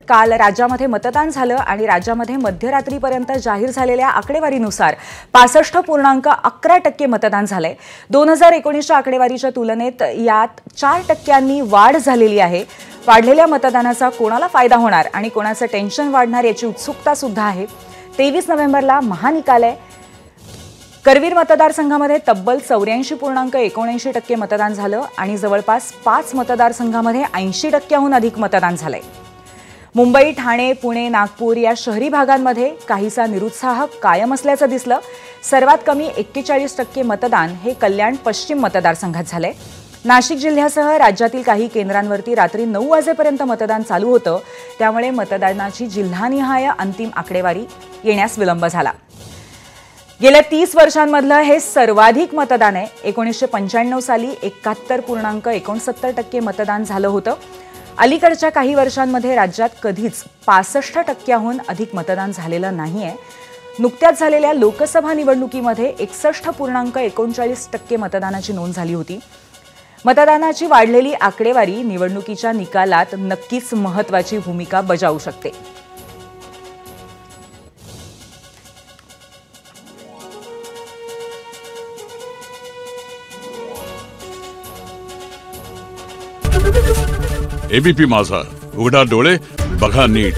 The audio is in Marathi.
काल राज्यामध्ये मतदान झालं आणि राज्यामध्ये मध्यरात्रीपर्यंत जाहीर झालेल्या आकडेवारीनुसार 65.11% मतदान झालंय। 2019च्या आकडेवारीच्या तुलनेत यात 4% वाढ झालेली आहे। वाढलेल्या मतदानाचा कोणाला फायदा होणार आणि कोणाचं टेन्शन वाढणार याची उत्सुकता सुद्धा आहे। 23 नोव्हेंबरला महानिकाल आहे। करवीर मतदारसंघामध्ये तब्बल 84.79% मतदान झालं आणि जवळपास 5 मतदारसंघामध्ये 80%हून अधिक मतदान झालंय। मुंबई, ठाणे, पुणे, नागपूर या शहरी भागांमध्ये काहीसा निरुत्साह कायम असल्याचं दिसलं। सर्वात कमी 41% मतदान हे कल्याण पश्चिम मतदारसंघात झालंय। नाशिक जिल्ह्यासह राज्यातील काही केंद्रांवरती रात्री 9 वाजेपर्यंत मतदान चालू होतं, त्यामुळे मतदानाची जिल्हानिहाय अंतिम आकडेवारी येण्यास विलंब झाला। गेल्या 30 वर्षांमधलं हे सर्वाधिक मतदान आहे। 1995 साली 71.69% मतदान झालं होतं। अलीकडच्या काही वर्षांमध्ये राज्यात कधीच 65%हून अधिक मतदान झालेलं नाहीये। नुकत्याच झालेल्या लोकसभा निवडणुकीमध्ये 61.39% मतदानाची नोंद झाली होती। मतदानाची वाढलेली आकडेवारी निवडणुकीच्या निकालात नक्कीच महत्त्वाची भूमिका बजावू शकते। एबीपी माझा, उघडा डोळे बघा नीट।